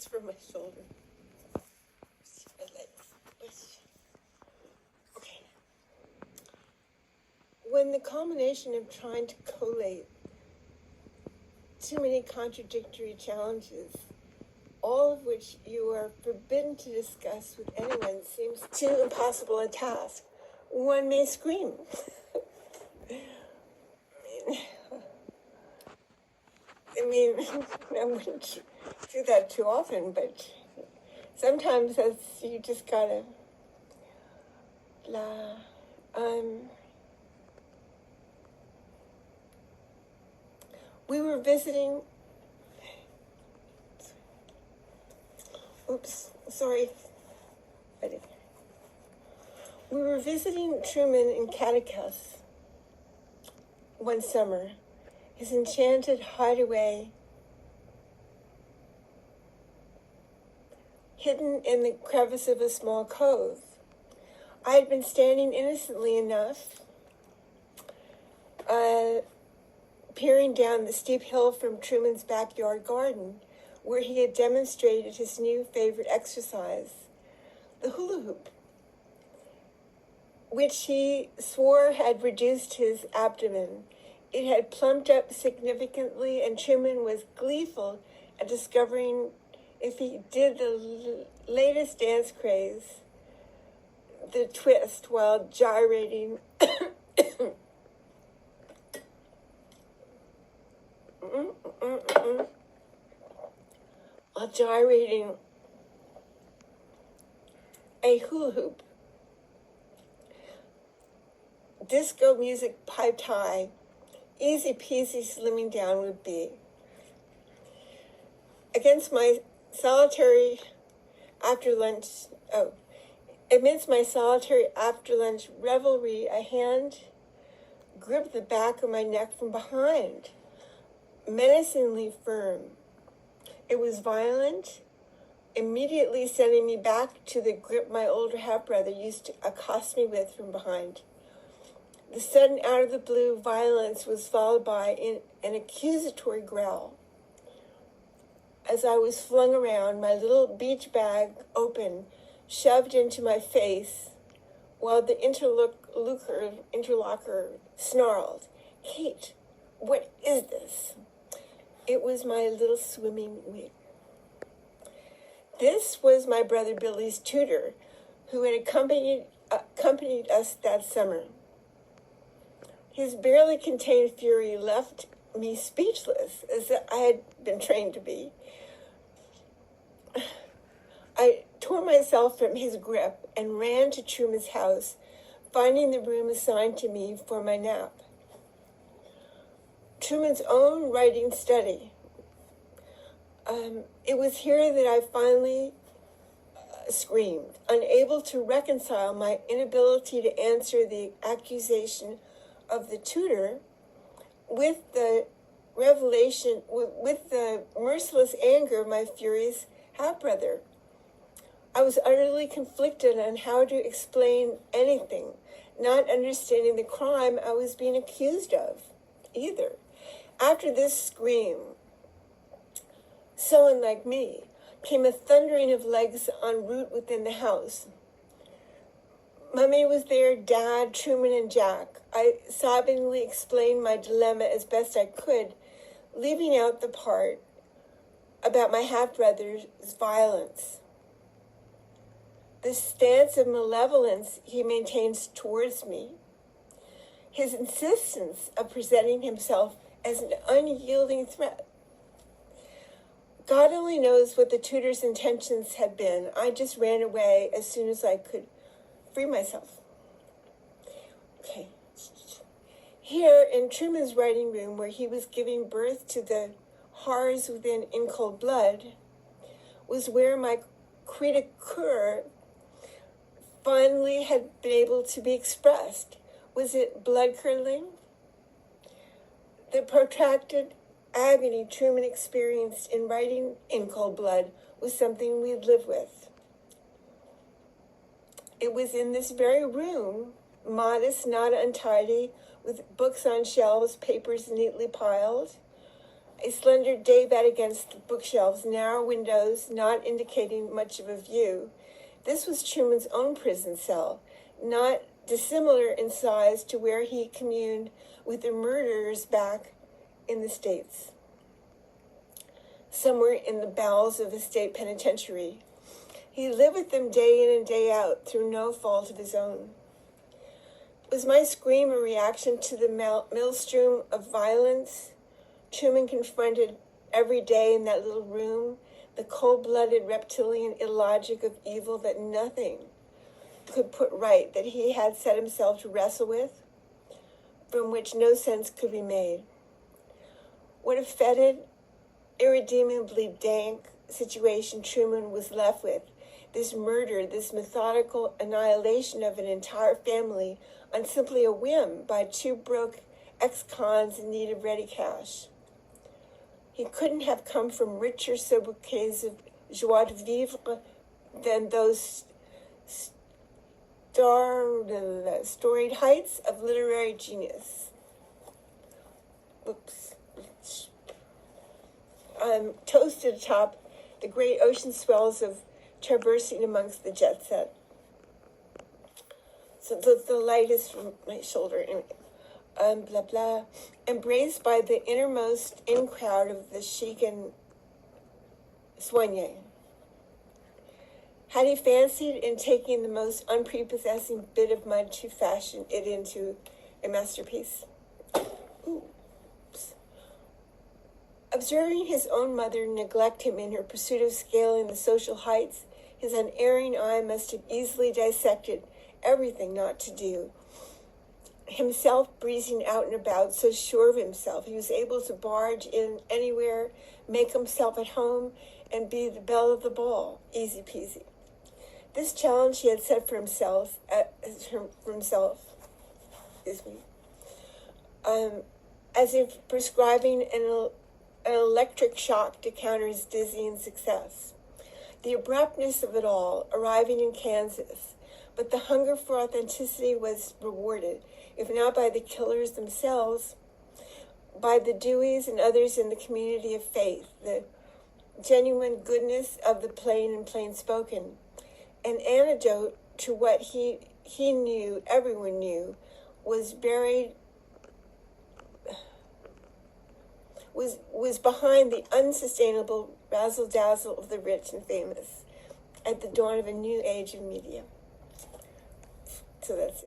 for my shoulder. My legs. Okay. When the culmination of trying to collate too many contradictory challenges, all of which you are forbidden to discuss with anyone, seems too impossible a task, one may scream. I mean, I wouldn't do that too often, but sometimes you just gotta, we were visiting, we were visiting Truman in Cadaques one summer, his enchanted hideaway hidden in the crevice of a small cove. I had been standing innocently enough, peering down the steep hill from Truman's backyard garden, where he had demonstrated his new favorite exercise, the hula hoop, which he swore had reduced his abdomen. It had plumped up significantly, and Truman was gleeful at discovering if he did the latest dance craze, the twist, while gyrating a hula hoop. Disco music piped high, easy peasy slimming down would be. Amidst my solitary after lunch revelry, a hand gripped the back of my neck from behind, menacingly firm. It was violent, immediately sending me back to the grip my older half-brother used to accost me with from behind. The sudden out-of-the-blue violence was followed by an accusatory growl. As I was flung around, my little beach bag open, shoved into my face, while the interlocker snarled, "Kate, what is this?" It was my little swimming wig. This was my brother Billy's tutor, who had accompanied us that summer. His barely contained fury left me speechless, as I had been trained to be. I tore myself from his grip and ran to Truman's house, finding the room assigned to me for my nap. Truman's own writing study. It was here that I finally screamed, unable to reconcile my inability to answer the accusation of the tutor with the merciless anger of my furious half-brother. I was utterly conflicted on how to explain anything, not understanding the crime I was being accused of either. After this scream, so unlike me, came a thundering of legs en route within the house. Mummy was there, Dad, Truman, and Jack. I sobbingly explained my dilemma as best I could, leaving out the part about my half-brother's violence. The stance of malevolence he maintains towards me, his insistence of presenting himself as an unyielding threat. God only knows what the tutor's intentions had been. I just ran away as soon as I could free myself. Okay. Here in Truman's writing room, where he was giving birth to the horrors within in cold blood, was where my cri de coeur finally had been able to be expressed. Was it blood-curdling? The protracted agony Truman experienced in writing in cold blood was something we'd live with. It was in this very room, modest, not untidy, with books on shelves, papers neatly piled, A slender daybed against the bookshelves, narrow windows not indicating much of a view. This was Truman's own prison cell, not dissimilar in size to where he communed with the murderers back in the States, somewhere in the bowels of a state penitentiary. He lived with them day in and day out through no fault of his own. Was my scream a reaction to the maelstrom of violence Truman confronted every day in that little room, the cold-blooded reptilian illogic of evil that nothing could put right, that he had set himself to wrestle with, from which no sense could be made? What a fetid, irredeemably dank situation Truman was left with, this murder, this methodical annihilation of an entire family on simply a whim by two broke ex-cons in need of ready cash. He couldn't have come from richer sobriquets of joie de vivre than those storied heights of literary genius. Toasted atop the great ocean swells of traversing amongst the jet set. So the light is from my shoulder. Blah, blah, embraced by the innermost in crowd of the chic and soigné. Had he fancied in taking the most unprepossessing bit of mud to fashion it into a masterpiece? Oops. Observing his own mother neglect him in her pursuit of scaling the social heights, his unerring eye must have easily dissected everything not to do. Himself breezing out and about, so sure of himself, he was able to barge in anywhere, make himself at home, and be the belle of the ball. Easy peasy. This challenge he had set for himself, as if prescribing an electric shock to counter his dizzying success. The abruptness of it all, arriving in Kansas, but the hunger for authenticity was rewarded, if not by the killers themselves, by the Deweys and others in the community of faith, the genuine goodness of the plain and plain-spoken. An antidote to what he knew, everyone knew, was behind the unsustainable razzle-dazzle of the rich and famous at the dawn of a new age of media. So that's it.